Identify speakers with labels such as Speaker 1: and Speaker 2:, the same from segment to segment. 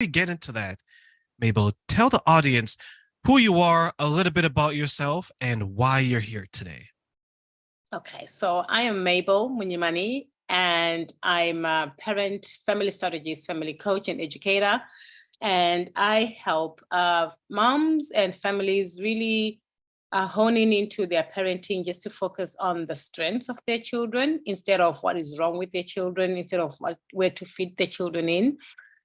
Speaker 1: we get into that, Mabel, tell the audience who you are, a little bit about yourself, and why you're here today.
Speaker 2: Okay, so I am Mabble Munyimani, and I'm a parent, family strategist, family coach, and educator. And I help moms and families really honing into their parenting just to focus on the strengths of their children instead of what is wrong with their children, instead of where to fit their children in.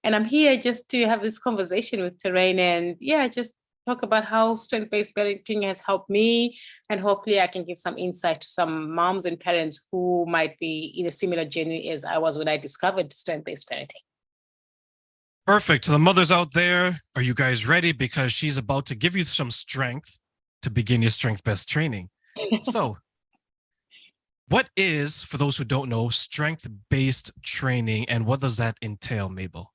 Speaker 2: And I'm here just to have this conversation with Terrain and just talk about how strength-based parenting has helped me. And hopefully I can give some insight to some moms and parents who might be in a similar journey as I was when I discovered strength-based parenting.
Speaker 1: Perfect. To the mothers out there, are you guys ready? Because she's about to give you some strength to begin your strength-based training. So what is, for those who don't know, strength-based training, and what does that entail, Mabel?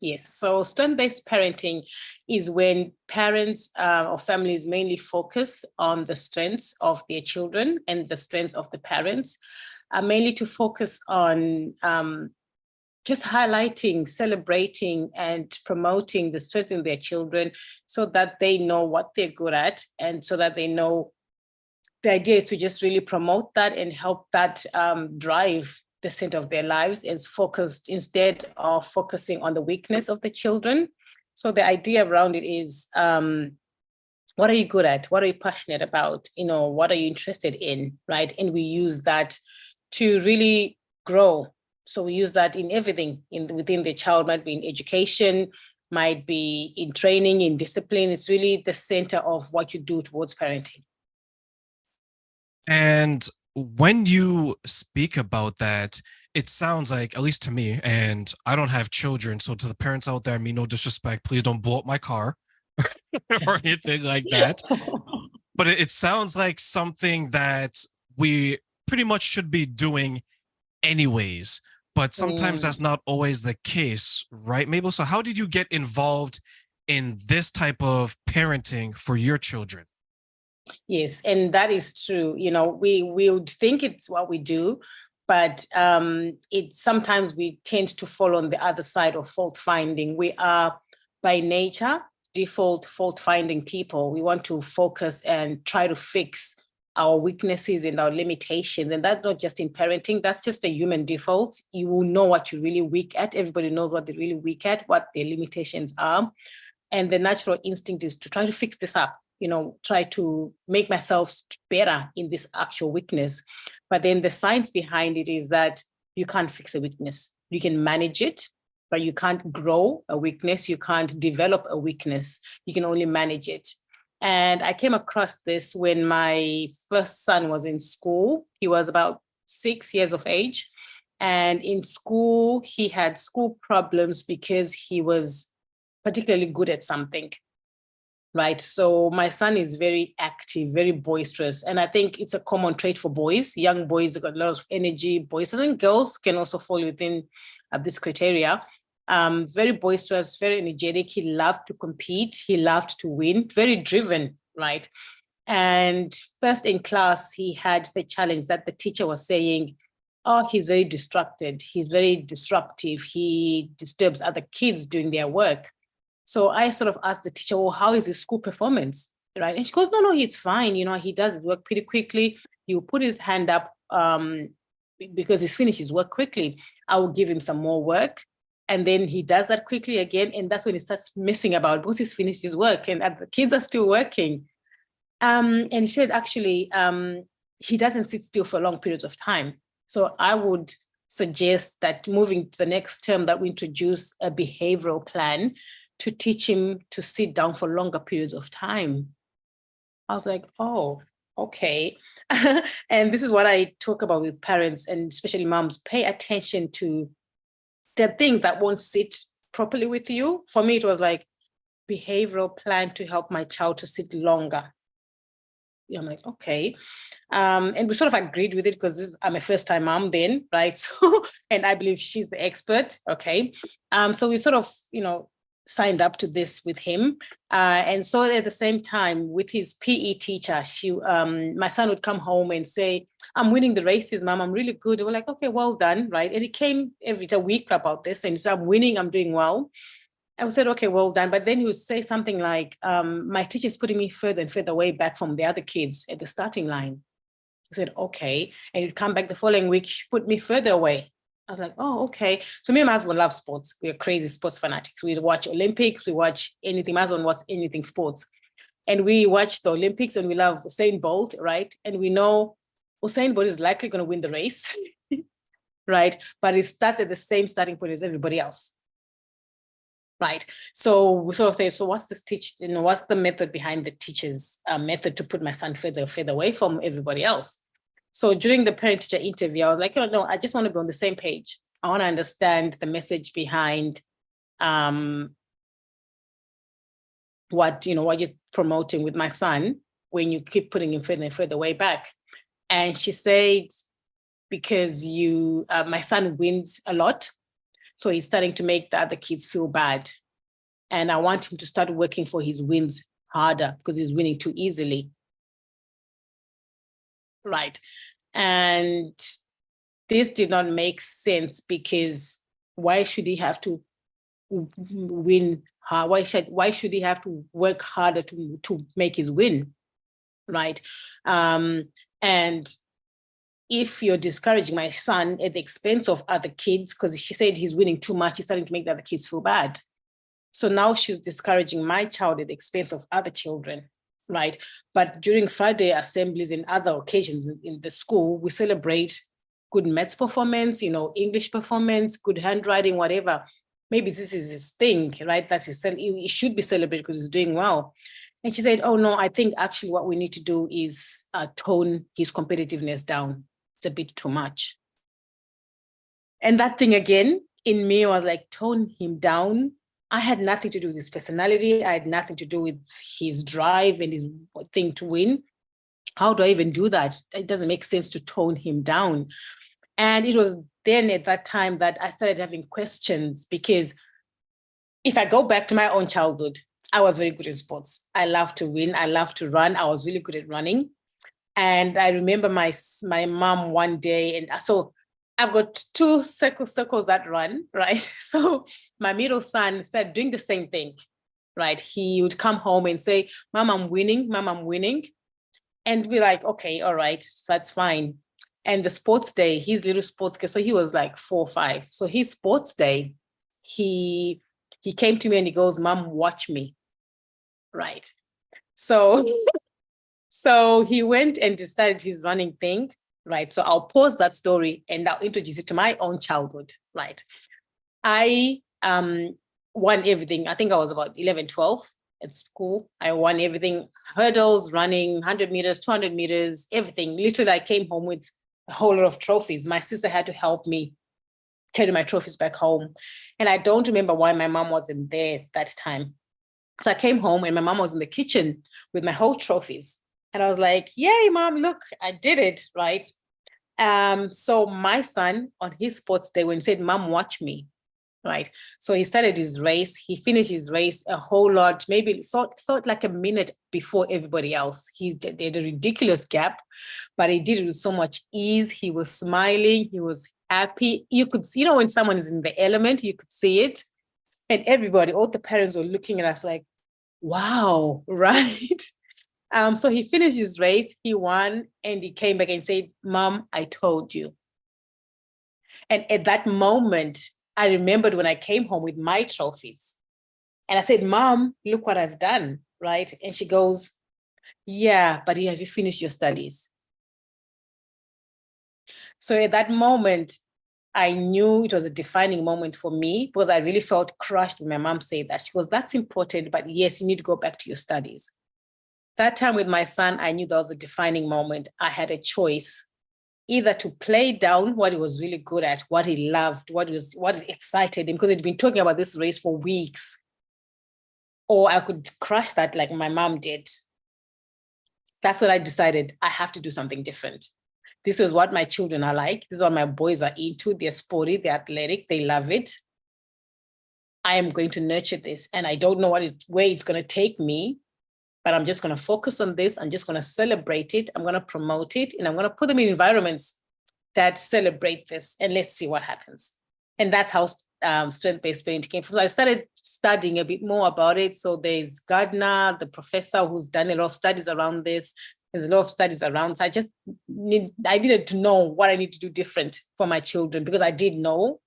Speaker 2: Yes, so strength-based parenting is when parents or families mainly focus on the strengths of their children and the strengths of the parents, mainly to focus on just highlighting, celebrating, and promoting the strengths in their children so that they know what they're good at, and so that they know the idea is to just really promote that and help that drive the center of their lives is focused instead of focusing on the weakness of the children. So the idea around it is, what are you good at? What are you passionate about? What are you interested in, right? And we use that to really grow. So we use that in everything within the child, might be in education, might be in training, in discipline. It's really the center of what you do towards parenting.
Speaker 1: And when you speak about that, it sounds like, at least to me, and I don't have children, so to the parents out there, I mean, no disrespect, please don't blow up my car or anything like that. But it sounds like something that we pretty much should be doing anyways. But sometimes that's not always the case, right, Mabel? So how did you get involved in this type of parenting for your children?
Speaker 2: Yes, and that is true. We would think it's what we do, but sometimes we tend to fall on the other side of fault finding. We are by nature default fault finding people. We want to focus and try to fix our weaknesses and our limitations. And that's not just in parenting, that's just a human default. You will know what you're really weak at. Everybody knows what they're really weak at, what their limitations are. And the natural instinct is to try to fix this up, try to make myself better in this actual weakness. But then the science behind it is that you can't fix a weakness. You can manage it, but you can't grow a weakness. You can't develop a weakness. You can only manage it. And I came across this when my first son was in school. He was about 6 years of age. And in school, he had school problems because he was particularly good at something, right? So my son is very active, very boisterous. And I think it's a common trait for boys. Young boys have got a lot of energy, boisterous, and girls can also fall within this criteria. Very boisterous, very energetic. He loved to compete. He loved to win, very driven, right? And first in class, he had the challenge that the teacher was saying, oh, he's very distracted. He's very disruptive. He disturbs other kids doing their work. So I sort of asked the teacher, well, how is his school performance, right? And she goes, no, he's fine. He does his work pretty quickly. You put his hand up because he's finished his work quickly. I will give him some more work. And then he does that quickly again. And that's when he starts messing about because he's finished his work and the kids are still working. And he said, actually, he doesn't sit still for long periods of time. So I would suggest that moving to the next term that we introduce a behavioral plan to teach him to sit down for longer periods of time. I was like, oh, okay. And this is what I talk about with parents and especially moms. Pay attention to the things that won't sit properly with you. For me, it was like behavioral plan to help my child to sit longer. I'm like, okay. And we sort of agreed with it because I'm a first-time mom then, right? So, and I believe she's the expert. Okay. So we sort of, signed up to this with him. And so at the same time with his PE teacher, my son would come home and say, I'm winning the races, mom, I'm really good. And we're like, okay, well done, right? And it came every week about this and he said, I'm winning, I'm doing well. I said, okay, well done. But then he would say something like, my teacher's putting me further and further away back from the other kids at the starting line. I said, okay. And he'd come back the following week, she put me further away. I was like, oh, okay. So me and my husband love sports. We're crazy sports fanatics. We watch Olympics, we watch anything. My husband watches anything sports. And we watch the Olympics and we love Usain Bolt, right? And we know Usain Bolt is likely going to win the race, right? But it starts at the same starting point as everybody else. Right. So we sort of say, so what's this what's the method behind the teacher's method to put my son further away from everybody else? So during the parent-teacher interview, I was like, oh, no, I just want to be on the same page. I want to understand the message behind what you're promoting with my son when you keep putting him further and further way back. And she said, because my son wins a lot, so he's starting to make the other kids feel bad. And I want him to start working for his wins harder because he's winning too easily. Right. And this did not make sense because why should he have to win hard? Why should he have to work harder to make his win? Right. And if you're discouraging my son at the expense of other kids, because she said he's winning too much, he's starting to make the other kids feel bad. So now she's discouraging my child at the expense of other children, right? But during Friday assemblies and other occasions in the school, we celebrate good maths performance, English performance, good handwriting, whatever. Maybe this is his thing, right? He should be celebrated because he's doing well. And she said, oh no, I think actually what we need to do is tone his competitiveness down. It's a bit too much. And that thing again, in me was like, tone him down. I had nothing to do with his personality. I had nothing to do with his drive and his thing to win. How do I even do that? It doesn't make sense to tone him down. And it was then at that time that I started having questions, because if I go back to my own childhood, I was very good in sports. I love to win. I love to run. I was really good at running. And I remember my mom one day, and so I've got two circles that run, right? So my middle son started doing the same thing, right? He would come home and say, Mom, I'm winning. Mom, I'm winning. And we're like, okay, all right, so that's fine. And the sports day, his little sports day, so he was like 4 or 5. So his sports day, he came to me and he goes, Mom, watch me, right? So he went and started his running thing, right? So I'll pause that story and I'll introduce it to my own childhood, right? I won everything. I think I was about 11, 12 at school. I won everything, hurdles, running, 100 meters, 200 meters, everything. Literally, I came home with a whole lot of trophies. My sister had to help me carry my trophies back home. And I don't remember why my mom wasn't there that time. So I came home and my mom was in the kitchen with my whole trophies. And I was like, yay, Mom, look, I did it, right? So my son on his sports day, when he said, Mom, watch me, right? So he started his race. He finished his race a whole lot, maybe thought like a minute before everybody else. He did a ridiculous gap, but he did it with so much ease. He was smiling. He was happy. You could, when someone is in the element, you could see it. And everybody, all the parents were looking at us like, wow, right? So he finished his race, he won, and he came back and said, Mom, I told you. And at that moment, I remembered when I came home with my trophies. And I said, Mom, look what I've done, right? And she goes, yeah, but have you finished your studies? So at that moment, I knew it was a defining moment for me because I really felt crushed when my mom said that. She goes, that's important, but yes, you need to go back to your studies. That time with my son, I knew that was a defining moment. I had a choice, either to play down what he was really good at, what he loved, what excited him, because he'd been talking about this race for weeks, or I could crush that like my mom did. That's what I decided. I have to do something different. This is what my children are like. This is what my boys are into. They're sporty, they're athletic, they love it. I am going to nurture this, and I don't know where it's going to take me, but I'm just going to focus on this. I'm just going to celebrate it. I'm going to promote it, and I'm going to put them in environments that celebrate this, and let's see what happens. And that's how strength-based parenting came from. So I started studying a bit more about it. So there's Gardner, the professor who's done a lot of studies around this. There's a lot of studies around. So I needed to know what I need to do different for my children, because I did know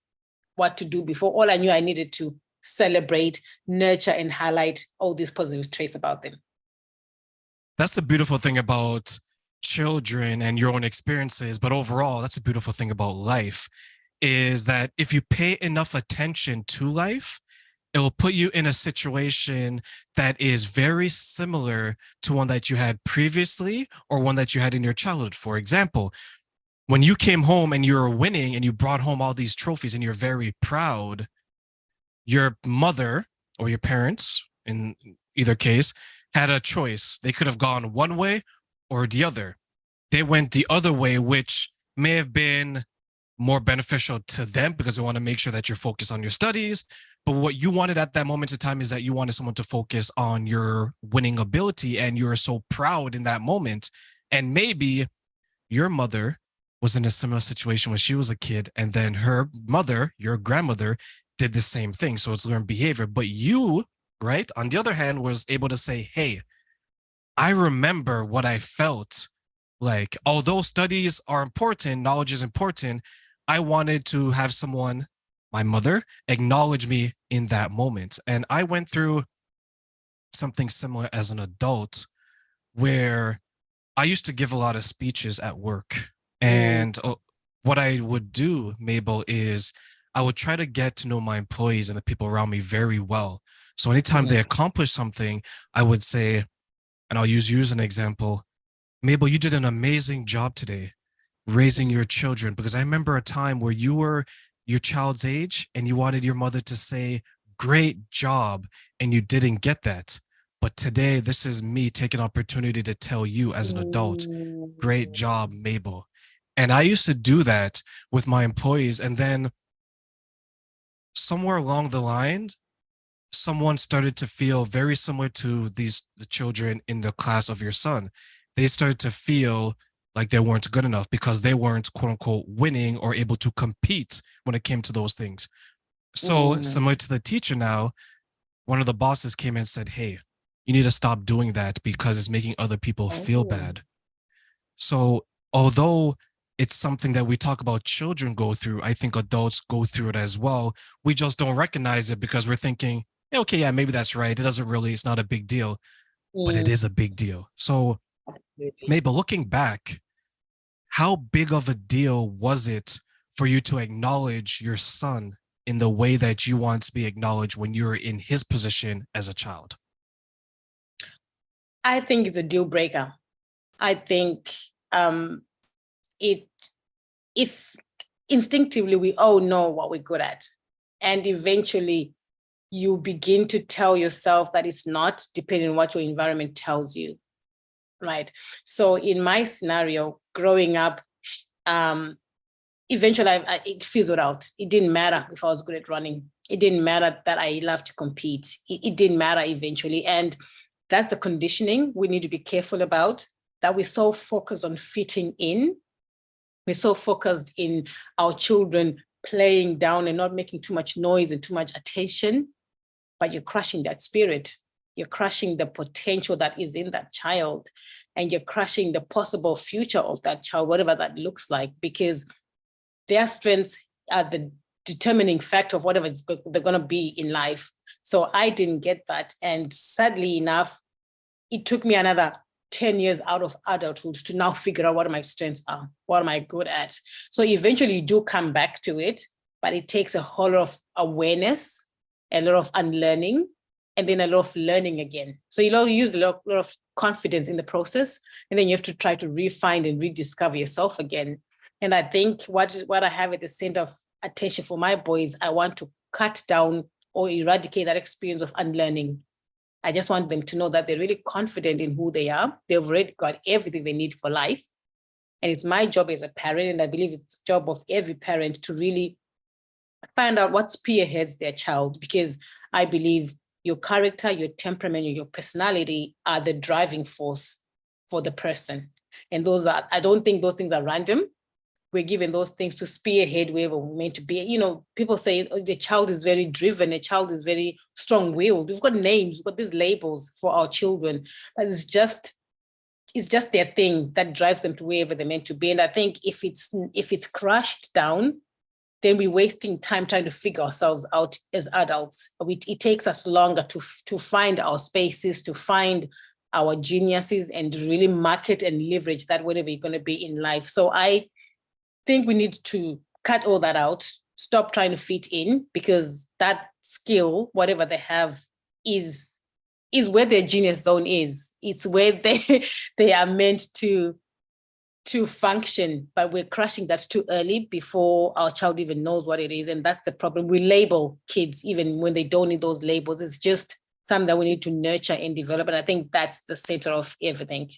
Speaker 2: what to do before. All I knew, I needed to celebrate, nurture, and highlight all these positive traits about them.
Speaker 1: That's the beautiful thing about children and your own experiences, but overall, that's a beautiful thing about life, is that if you pay enough attention to life, it will put you in a situation that is very similar to one that you had previously or one that you had in your childhood. For example, when you came home and you were winning and you brought home all these trophies and you're very proud, your mother or your parents, in either case, had a choice. They could have gone one way or the other. They went the other way, which may have been more beneficial to them because they want to make sure that you're focused on your studies. But what you wanted at that moment in time is that you wanted someone to focus on your winning ability, and you're so proud in that moment. And maybe your mother was in a similar situation when she was a kid, and then her mother, your grandmother, did the same thing. So it's learned behavior. But you, right, on the other hand, was able to say, hey, I remember what I felt like. Although studies are important, knowledge is important, I wanted to have someone, my mother, acknowledge me in that moment. And I went through something similar as an adult, where I used to give a lot of speeches at work. And what I would do, Mabel, is I would try to get to know my employees and the people around me very well. So anytime they accomplish something, I would say, and I'll use you as an example, Mabel, you did an amazing job today raising your children, because I remember a time where you were your child's age and you wanted your mother to say, great job, and you didn't get that. But today, this is me taking opportunity to tell you as an adult, great job, Mabel. And I used to do that with my employees. And then somewhere along the line, someone started to feel very similar to the children in the class of your son. They started to feel like they weren't good enough because they weren't, quote unquote, winning or able to compete when it came to those things. So similar to the teacher now, one of the bosses came in and said, hey, you need to stop doing that because it's making other people feel bad. So although it's something that we talk about children go through, I think adults go through it as well. We just don't recognize it because we're thinking, okay, yeah, maybe that's right. It doesn't really, it's not a big deal, but it is a big deal. So Mabel, looking back, how big of a deal was it for you to acknowledge your son in the way that you want to be acknowledged when you're in his position as a child?
Speaker 2: I think it's a deal breaker. I think if instinctively we all know what we're good at, and eventually you begin to tell yourself that it's not, depending on what your environment tells you, right? So in my scenario, growing up, eventually it fizzled out. It didn't matter if I was good at running. It didn't matter that I loved to compete. It didn't matter eventually. And that's the conditioning we need to be careful about, that we're so focused on fitting in. We're so focused in our children playing down and not making too much noise and too much attention, but you're crushing that spirit. You're crushing the potential that is in that child, and you're crushing the possible future of that child, whatever that looks like, because their strengths are the determining factor of whatever they're going to be in life. So I didn't get that. And sadly enough, it took me another 10 years out of adulthood to now figure out what my strengths are, what am I good at. So eventually you do come back to it, but it takes a whole lot of awareness, a lot of unlearning, and then a lot of learning again. So you use a lot of confidence in the process, and then you have to try to refine and rediscover yourself again. And I think what I have at the center of attention for my boys, I want to cut down or eradicate that experience of unlearning. I just want them to know that they're really confident in who they are. They've already got everything they need for life. And it's my job as a parent, and I believe it's the job of every parent to really find out what spearheads their child, because I believe your character, your temperament, your personality are the driving force for the person. And I don't think those things are random. we're given those things to spearhead wherever we're meant to be. You know, people say oh, the child is very driven, a child is very strong-willed. We've got names, we've got these labels for our children, but it's just their thing that drives them to wherever they're meant to be. And I think if it's crushed down, then we're wasting time trying to figure ourselves out as adults. It takes us longer to find our spaces, to find our geniuses, and really market and leverage that whatever you're going to be in life. So I think we need to cut all that out, stop trying to fit in, because that skill, whatever they have, is where their genius zone is. It's where they are meant to function, but we're crushing that too early before our child even knows what it is. And that's the problem. We label kids even when they don't need those labels. It's just something that we need to nurture and develop. And I think that's the center of everything.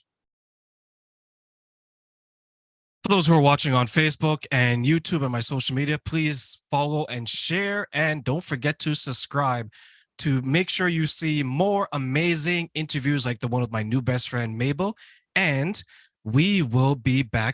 Speaker 1: For those who are watching on Facebook and YouTube and my social media, please follow and share. And don't forget to subscribe to make sure you see more amazing interviews like the one with my new best friend, Mabel. And we will be back